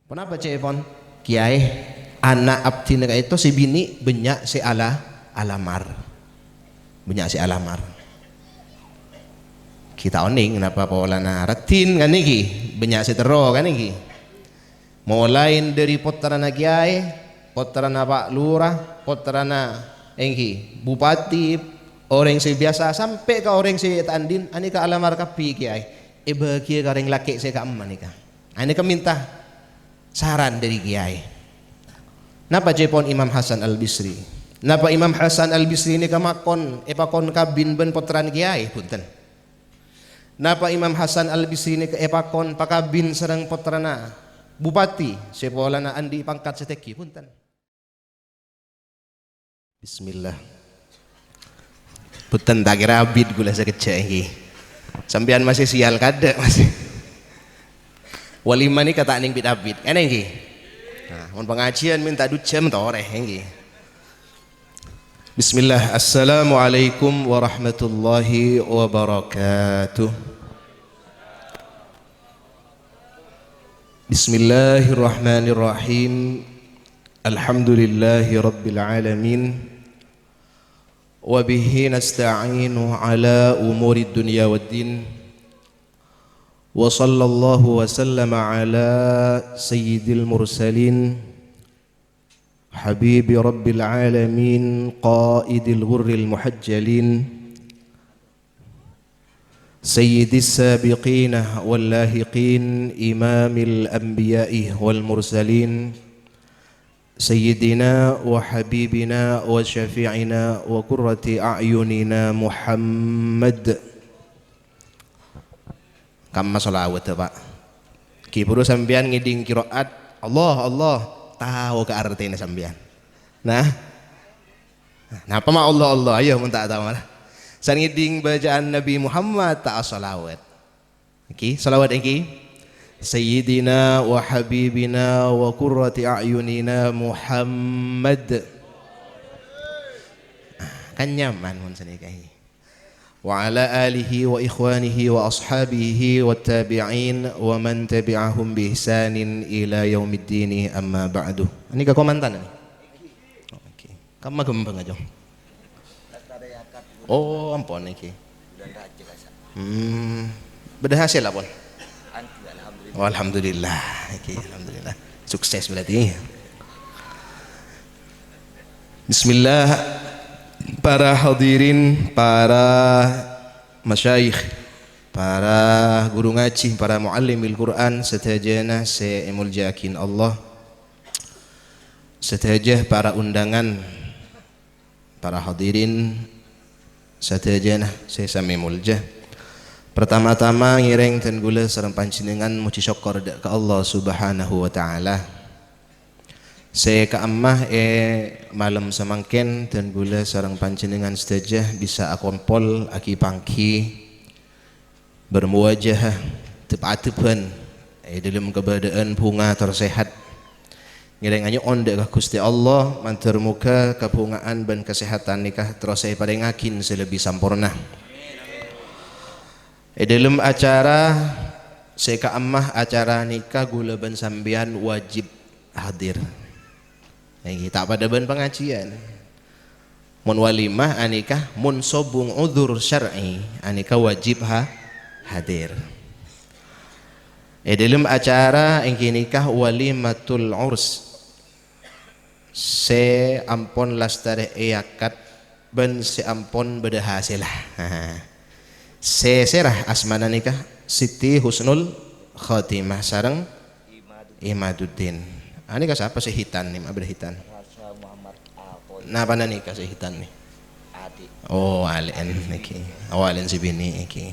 Kenapa cepon? Kiai anak abdi nega itu si bini banyak si alamar. Banyak si alamar. Kita oning kenapa polana ratin kan iki? Banyak si tero kan iki? Mulai dari potrana kiai, potrana pak lurah, potrana engki bupati, orang si biasa sampai ke orang si tandin, ani ka alamar kapi kiai. Bagi kareng laki saya ka emman nika. Ani ka minta saran dari kiai. Napa jepon Imam Hasan Al-Bisri? Napa Imam Hasan Al-Bisri ini kamakon epakon kabin ben potran kiai punten. Napa Imam Hasan Al-Bisri ini epakon pakabin sareng potrana bupati sepolana andi pangkat seteki punten. Bismillah. Punten tak kira abid gula sekecek iki. Sampean masih sial kada masih. Walimah ni kata aning bid-abid kan iki. Nah, mun pengajian minta ducem toreh iki. Bismillah. Assalamualaikum warahmatullahi wabarakatuh. Bismillahirrahmanirrahim. Alhamdulillahi rabbil alamin. Wa bihi nasta'inu ala umuri dunya waddin. Wa sallallahu wa sallama ala sayyidil mursalin habibi rabbil alamin qaidil ghurril muhajjalin sayyidis sabiqina wal lahiqin imamil anbiya'i wal mursalin sayyidina wa habibina wa syafi'ina wa qurrati a'yunina Muhammad. Kamma sholawat Pak. Ki puru sampean ngiding qiraat Allah Allah tahu ke artinya sampean. Nah. Napa ma Allah Allah ayo mun tak tahu malah. San ngiding bacaan Nabi Muhammad ta sholawat. Iki sholawat iki Sayyidina wa habibina wa qurrati a'yunina Muhammad. Kan nyaman mun sanikahi. Wa ala alihi wa ikhwanihi wa ashabihi wa tabi'in wa man tabi'ahum bi ihsanin ila yaumiddin amma ba'du. Ini ka komandan ni. Oke. Kamma gembang aja. Oh, ampun iki. Beda hasil lah pun. Oh, alhamdulillah. Okay, alhamdulillah. Sukses berarti. Bismillah. Para hadirin, para masyayikh, para guru ngaji, para muallimil Quran, setajana saya muljakin Allah. Setajah para undangan, para hadirin, setajana saya sami muljah. Pertama-tama ngireng dan gula sareng panjenengan muji syukur ke Allah Subhanahu wa taala. Saya ke ammah malam semangken dan gula sareng panjenengan sedajah bisa akompol aki pangki bermuwajah tepat-tepan dalam keberadaan bunga tersehat. Ngireng anyo onde ka Gusti Allah mantur muka kabungaan ban kesehatan nikah terus saya paringakin selebih sampurna. Dalam acara seka ammah acara nikah gula ban sambian wajib hadir. Tak pada ban pengajian. Mun walimah anikah mun sobung udzur syar'i anikah wajib hadir. Dalam acara engki nikah walimatul urs se ampon lastare eakat ban se ampon beda hasilah. Seserah asmana nikah Siti Husnul Khotimah sareng Imaduddin. Ini ka siapa si hitan nih, abad hitan. Nah, apa nikah si hitan nih? Adi. Oh, alen iki. Awalen si bini iki.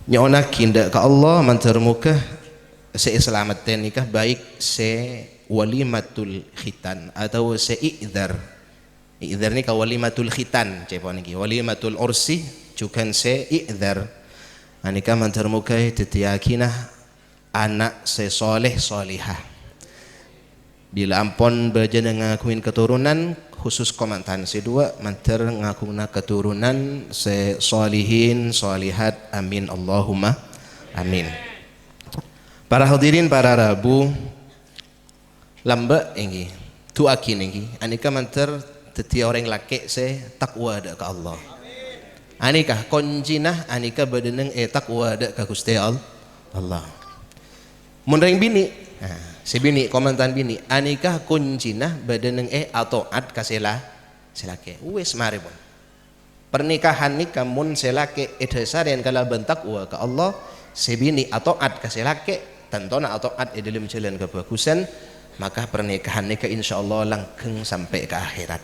Nyona kinda ka Allah mantar muka se islamaten nikah baik se walimatul khitan atau se i'dzar. I'dzar ni ka walimatul khitan cepon iki walimatul ursi cukan se i'dzar anika mantar mukai tetiakinah anak se soleh solihah bila ampon bejana ngakuin keturunan khusus komandan se dua mantar ngakuna keturunan se solihin solihat amin Allahumma amin. Para hadirin para Rabu lamba ini tu akin ini anika manter teti orang laki se takwa ada ke Allah. Anika konjinah anika badeneng takwa ada ke Gusti Allah. Mun ring bini, si bini komentan bini anika konjinah badeneng atoat ka selake. Wis mari pun. Pernikahan nikah mun selake edhasaren kala bentakwa ke Allah, si bini atoat ka selake tentona atoat dalam jalan kebagusan, maka pernikahan nikah insyaallah langgeng sampai ke akhirat.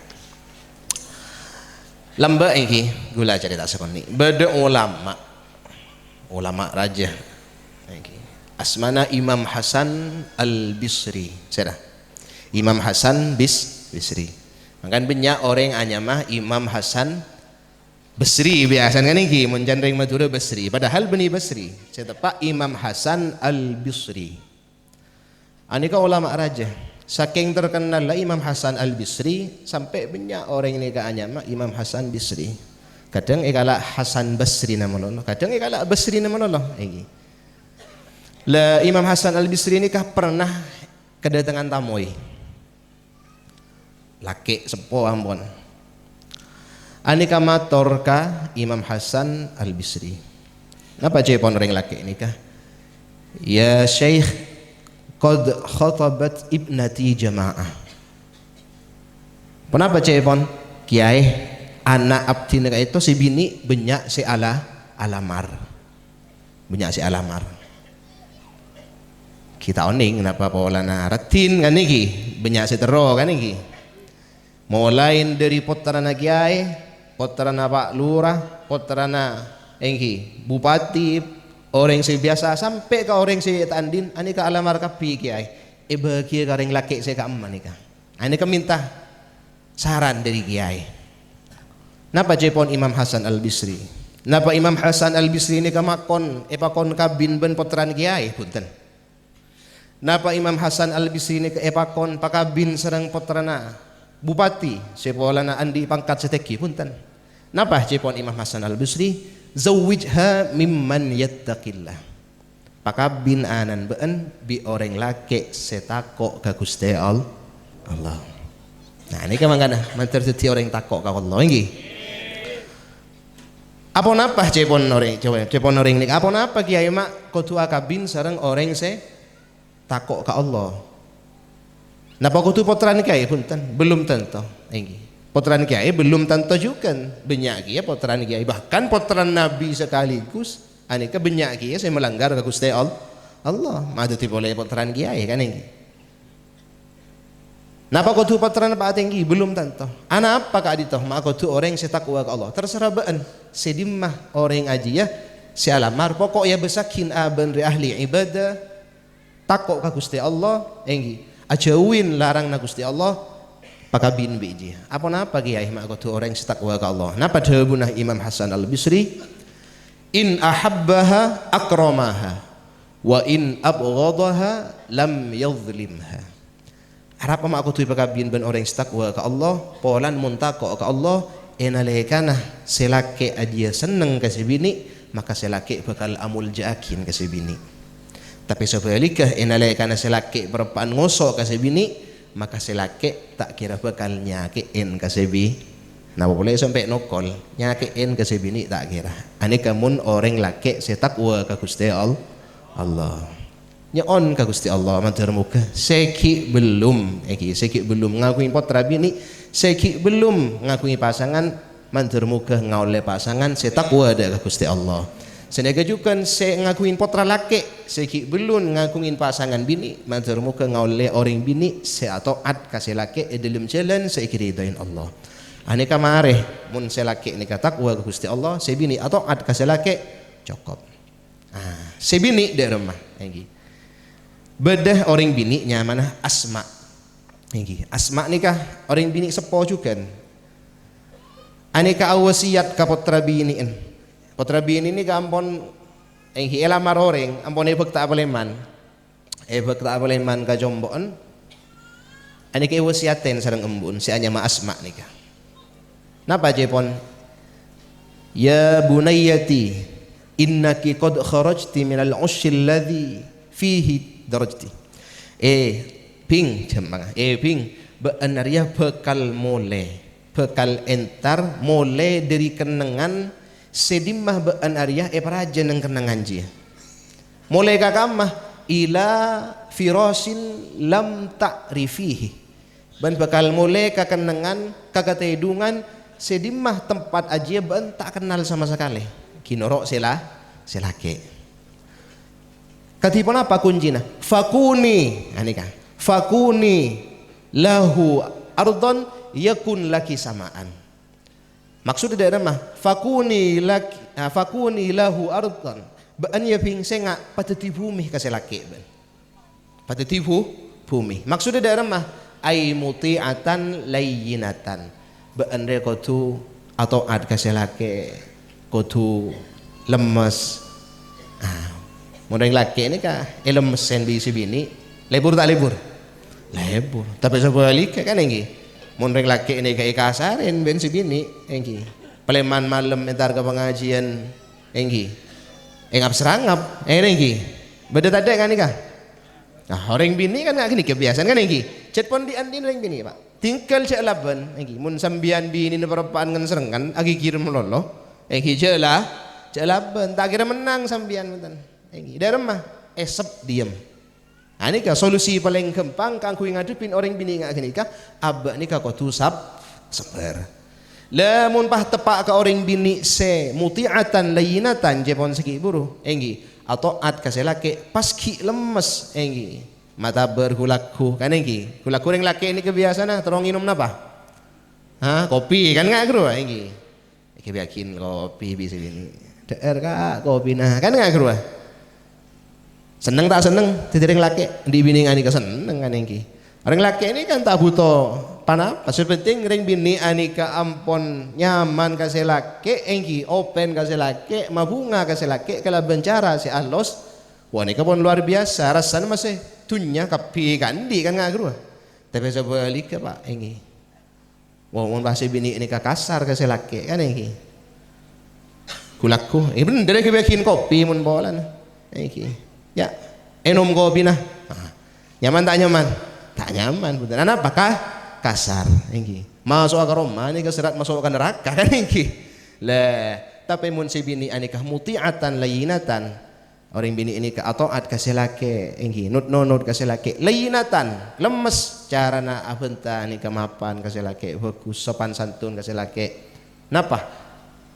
Lamba ini gula cerita sekali. Beda ulama raja. Asmana Imam Hasan Al-Bisri. Sudah. Imam Hasan Bisri. Makan banyak orang anyamah Imam Hasan Basri biasanya kan ini menjandring Madura Basri, padahal bani Basri. Saya tepak Imam Hasan Al-Bisri. Anika ulama raja. Saking terkenal lah Imam Hasan Al-Bisri sampai banyak orang ini keanyama Imam Hasan Bisri. Kadang ikala Hasan Basri nama Allah, kadang ikala Basri nama Allah. Lah Imam Hasan Al-Bisri ini kah pernah kedatangan tamu. Laki sepo ampun. Anika mator ka Imam Hasan Al-Bisri. Napa cepon orang laki ini kah? Ya Syekh, qad khatabat ibnati jamaah. Kenapa cepon? Kiai, anak abdi neka itu si bini banyak si alamar. Banyak si alamar. Kita oning kenapa polana ratin kan niki, banyak si tero kan niki. Mulai dari putrana kiai, putrana Pak Lurah, putrana bupati, orang si biasa sampai ke orang si tandin, anika alamar kapi kiai. Bagi kareng laki saya kamu anika. Anika minta saran dari kiai. Napa cepon Imam Hasan Al-Bisri? Napa Imam Hasan Al-Bisri ini kamakon epakon kabin ben putran kiai punten. Napa Imam Hasan Al-Bisri ini epakon pakabin serang putrana bupati sepolana andi pangkat seteki punten. Napa cepon Imam Hasan Al-Bisri? Zawwijha mimman yattaqillah. Pakabin anan beun bi orang laki setako ka Gusti Allah. Nah ini kamangkana manter teti orang takok ka Allah nggih. Apa napa cepon orang nik apa napa kiai mak kudu akabin sareng orang se takok ka Allah. Napa kudu potran kiai punten belum tentu nggih. Potran kiai belum tentu juga banyak kiai potran kiai bahkan potran nabi sekaligus anika banyak kiai saya melanggar ke Gusti Allah madu ti boleh potran kiai kan nggih. Napa kudu potran Pak tinggi belum tentu. Ana apa ka adito mak kudu orang se takwa ka Allah. Terserah beun sedimah orang aji ya si alamar pokok ya besakin aban ri ahli ibadah takok ka Gusti Allah nggih. Ajauin larang na Gusti Allah pakabin biji. Apa napa kiai mak kudu orang setakwa ka Allah. Napa dawuh Imam Hasan Al-Bisri? In ahabbaha akramaha wa in abghadaha lam yadhlimha. Harap mak kudu pakabin ben orang setakwa ka Allah, polan muntakok ka Allah enalekana selake adia seneng ka si bini, maka selake bakal amul jakin ka si bini. Tapi sebaliknya enalekana selake perempuan ngosok ka si bini, maka selake tak kira bakal nyakein ka si bini. Nah boleh sampai nokol nyakein ka si bini tak kira. Anika mun orang laki setakwa ka Gusti Allah. Nyon ka Gusti Allah matur muka seki belum ngakuin potra bini, seki belum ngakui pasangan matur muka ngaule pasangan setakwa ada ka Gusti Allah. Senega juga saya ngakuin potra laki, seki belum ngakuin pasangan bini, matur muka ngaule orang bini saya taat kasih laki dalam jalan saya kiridain Allah. Aneka mareh mun saya laki nika takwa ka Gusti Allah, saya bini atau taat kasih laki cukup. Saya bini di rumah nggih. Bedah orang bini mana Asma. Nggih. Asma nikah orang bini sepo juga. Aneka awasiat ka potra biniin. Potra bini ini kampon elamar orang, ampon ebek tak aleman ka jombon. Ani ke wasiaten sareng embun si anya ma Asma nikah. Napa jepon? Ya bunayyati innaki qad kharajti minal ushil ladzi fihi darajati ping jemang ping beanaria bekal bekal entar mole dari kenangan sedimah beanaria paraja nang kenangan dia mulai kakamah ila firasin lam ta'rifihi ban bakal mulai kakenangan kakatedungan sedimah tempat aja ban tak kenal sama sekali kinorok selake katipun apa kuncinya fakuni anika fakuni lahu ardon yakun laki samaan maksud dari mah fakuni lahu ardon baan ya ping senga patati bumi kaselake ban patati bumi maksudnya dari mah ay muti'atan layyinatan baan re kotu atau ad kaselake kotu lemes modern laki ini kah lemes sen bisi bini lebur tak lebur tapi sebalik kan enggi modern laki ini kayak kasarin ben si bini enggi peleman malam entar ke pengajian enggi engap serangap enggi beda tadi kan nikah nah orang bini kan nggak gini kebiasaan kan enggi chat pon di andin orang bini pak tinggal cek laban enggi mun sambian bini ne perapaan ngan serengan agi kirim lolo enggi cek laban tak kira menang sambian betul enggi dari rumah esep diem nah ini kah solusi paling gampang kang kui ngadepin orang bini nggak gini kah abah nikah kau tu sabar lamun pah tepak ke orang bini se muti'atan layyinatan jepon segi buru enggi atau at kaselake paski lemes enggi mata berhulaku kan enggi hulaku yang laki ini kebiasaan terong minum napa kopi kan nggak kru enggi kebiakin kopi bisa ini der kak kopi nah kan nggak kru seneng tak seneng tidak laki di bini ani keseneng kan enggi orang laki ini kan tak butuh panapa sepenting ring bini anika ampon nyaman kasih laki enggi open kasih laki mabunga kasih laki kalau bencara si alos wanita pun luar biasa rasanya masih tunya kapi kandi kan nggak gerua tapi sebalik pak enggi wong bahasa bini ini kasar kasih laki kan enggi kulaku bener kebiakin kopi mun bolan enggi ya enom kopi nah nyaman tak nyaman betul apakah kasar enggi masuk ke Roma ini keserat masuk ke neraka kan enggi lah tapi mun si bini anikah muti'atan layyinatan orang bini ini ke ataat kasih laki enggi nut kasih laki layyinatan lemes carana abenta nikah mapan kasih laki bagus sopan santun kasih laki napa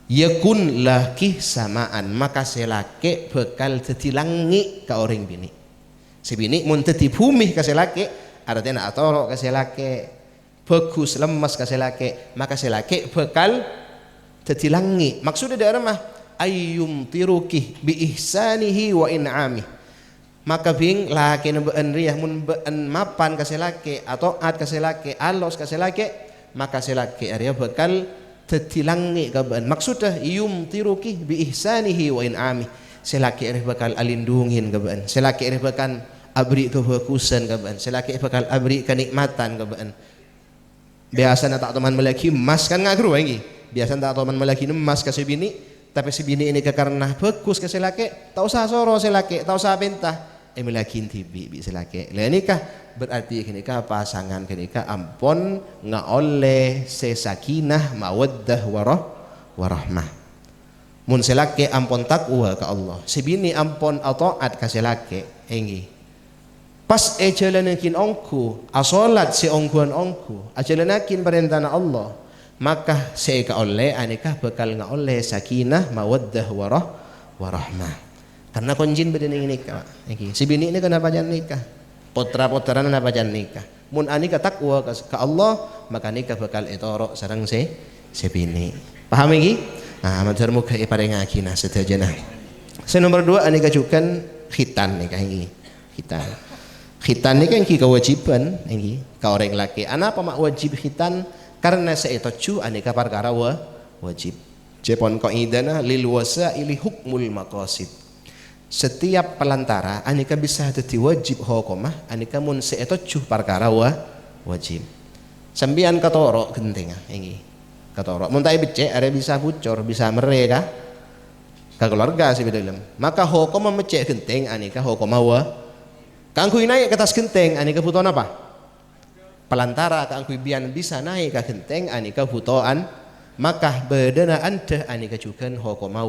yakun laki samaan maka si laki bekal tetilangi ke orang bini si bini mun teti bumi kasih laki artinya atau kasih laki bagus lemas kasih laki maka si laki bekal tetilangi maksudnya dari mah ayyum tiruki bi ihsanihi wa in'ami maka bing laki nembeen riyah mun been mapan kasih laki atau at kasih laki alos kasih laki maka si laki area bekal tetilangi kabeen maksudnya yum tiruki bi ihsanihi wa in'ami si laki area bekal alindungin kabeen si laki area bekal abri itu bagusan kabeen si laki bekal abri kenikmatan kabeen biasa tak teman melaki emas kan nggak kru lagi biasa tak teman melaki emas kasih bini tapi si bini ini karena bagus kasih laki tak usah soro si laki tak usah bentah melaki tibi si laki lah nikah berarti nikah pasangan nikah ampon nggak oleh sesakinah mawaddah warahmah mun si laki ampon takwa ke Allah si bini ampon ataat kasih laki enggi pas jalanakin ongku asolat si ongkuan ongku ajalanakin perintah Allah maka seika oleh anikah bakal nga oleh sakinah mawaddah warahmah karena konjin beda ning nikah si bini ini kenapa jangan nikah potra-potrana kenapa jangan nikah mun anikah takwa ke Allah maka nikah bakal etorok sareng si bini paham iki nah matur muga iparengakina sedayana nomor 2 anikah jukan khitan nikah iki khitan ini kan kewajiban ini ka orang laki apa mak wajib khitan karena saetoju aneka perkara wajib jepon qaidana lil wasaili hukmul maqasid setiap pelantara aneka bisa dadi wajib hukumah aneka mun saetoju perkara wajib sambian katorok genting ini katorok mun tak becek ada bisa bocor bisa mereka ka keluarga sih dalam maka hukum memecek genting aneka hukum Kangkui naik ke atas genteng ani kebutuhan apa? Pelantara kangkui bian bisa naik ke genteng ani kebutuhan maka bedana anda ani kejukan hokoma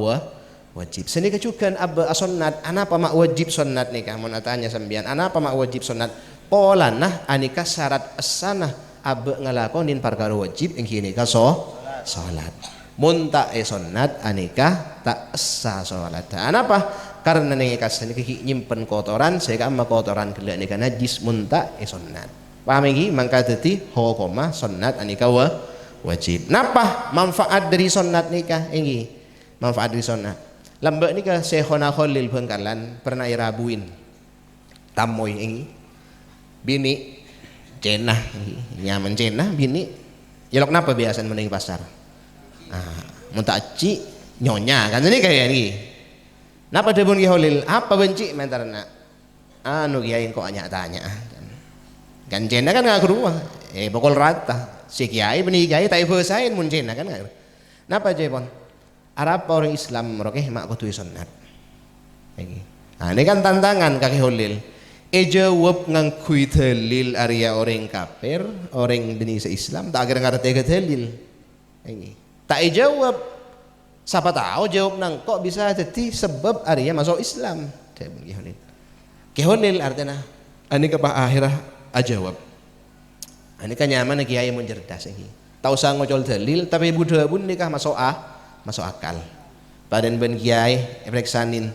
wajib. Seni kejukan abba sunnat anapa mak wajib sunnat nikah mun tanya sambian anapa mak wajib sunnat polanah ani ka syarat asana abba ngalakonin perkara wajib engki nikah salat. Mun tak sunnat anika tak sah salat. Anapa? Karena nih kasih kiki nyimpen kotoran sehingga amma kotoran gelak nika najis mun tak sunnat. Paham iki? Mangka dadi hukuma sunnat anika wajib. Napa manfaat dari sunnat nika iki? Manfaat dari sunnat. Lambek nika Syekhona Khalil Bangkalan pernah irabuin tamoy ini bini cenah nyaman cenah bini yelok napa biasa meneng pasar mun tak ci nyonya kan ini kayak ini napa debun Ki Khalil apa benci mentarna anu kiai kok tanya kan cenah kan ngaku rumah pokol rata si kiai beni kiai tak ibasain mun cenah kan napa jepon Arab orang Islam merokeh mak kudu sunnat. Ini kan tantangan kaki Khalil. Jawab ngangkui dalil area orang kafir, orang Indonesia Islam tak kira ngerti ke dalil. Tak jawab. Siapa tahu jawab nang kok bisa jadi sebab area masuk Islam. Ki Khalil. Ki Khalil artinya ini kepah akhirah ajawab. Ini kan nyaman kiai mun cerdas iki. Tahu sang ngocol dalil tapi budaya pun nikah masuk akal. Badan ben kiai efreksanin.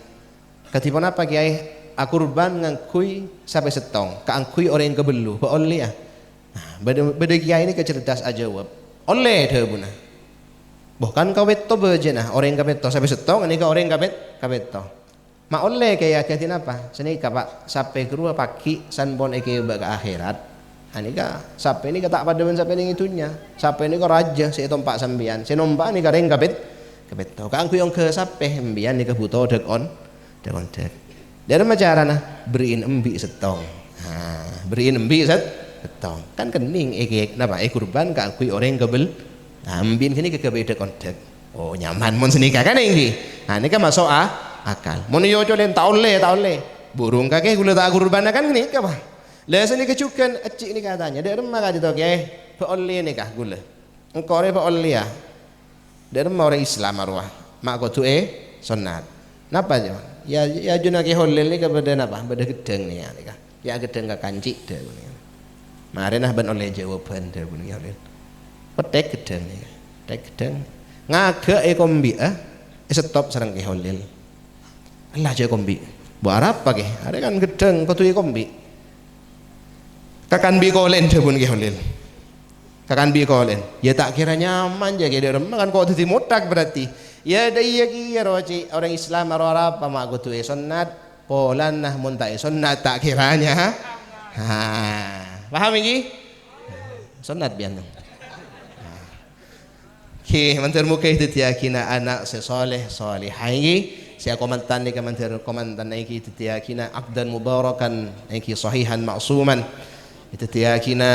Ketipon apa kiai? Akurban ngangkui sampai setong. Kaangkui orang yang kebelu. Ba oleh ya. Beda kiai ini kecerdas aja jawab. Oleh dah buna. Bukan kawet to bejena orang yang kawet to sampai setong ini ka orang yang kawet to. Ma oleh kayak katin apa? Seni ka pak sampai kerua pagi sanbon eke ke akhirat. Anika sampai ini kata pada ben sampai ini itunya. Sampai ini ka raja si tompak sambian. Si nompak ni ka orang kabeto kang kuyong ke sape embian ni kebuto dek on dek. Dari macarana beriin embi setong. Beriin embi setong. Kan kening napa kurban kang kuy orang kebel. Ambin kini ke dek on dek. Oh nyaman mun senika kan ini. Ini kan masuk akal. Mun yo colen taule. Burung kakek gula tak kurban kan ini apa? Lah seni kecukan ecik ni katanya. Dek remah ka dito ke. Fa oleh ni kah gula. Engkau re fa oleh ya. Dari orang Islam arwah mak kudu sunnat napa aja ya juna Ki Khalil ni kepada napa beda gedeng ni ya gedeng ka kanci dah mari nah ben oleh jawaban dah Ki Khalil petek gedeng ni tek gedeng ngaga kombi stop sareng Ki Khalil Allah aja kombi buat apa ke ada kan gedeng kudu kombi kakan bi kolen dah Ki Khalil kakan bi kolen ya tak kira nyaman ya kira remah kan kok dadi motak berarti ya daya kira orang Islam apa mak kudu sunnat polan nah mun tak sunnat tak kiranya paham iki sunnat bian ki mantar muka itu tiakina anak sesoleh salihah iki sia komentan ni mantar komentan iki itu tiakina abdan mubarakan iki sahihan ma'suman itu tiyakina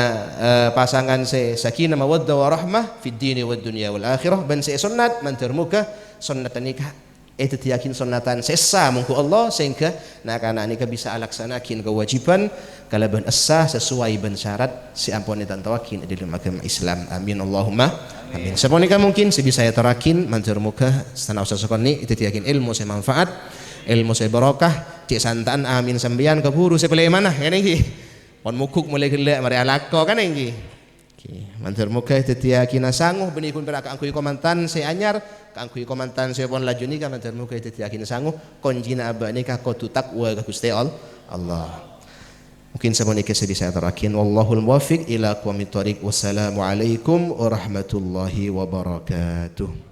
pasangan se sakinah mawaddah warahmah fid dini wad dunya wal akhirah ban se sunnat mantar muka sunnat nikah itu tiyakin sunnatan sesa mungku Allah sehingga nak anak nikah bisa alaksanakin kewajiban kalaban asa sesuai ban syarat si ampun dan tawakin di dalam agama Islam amin Allahumma amin semoga mungkin sebisa saya terakin mantar muka tanah usaha sekoni itu tiyakin ilmu saya manfaat ilmu saya barokah cik santan amin sambian keburu saya pilih mana kan ini pon mukuk mulai gelak mari alako kan enggi mantur muka itu tiakina sanguh benih pun berak angkui komantan saya anyar angkui komantan saya pon laju nikah mantur muka itu tiakina sanguh konjina abah nikah kotu takwa ka Gusti Allah mungkin saya nikah sedih saya terakin wallahul muwaffiq ila aqwamit thoriq wassalamu alaikum warahmatullahi wabarakatuh.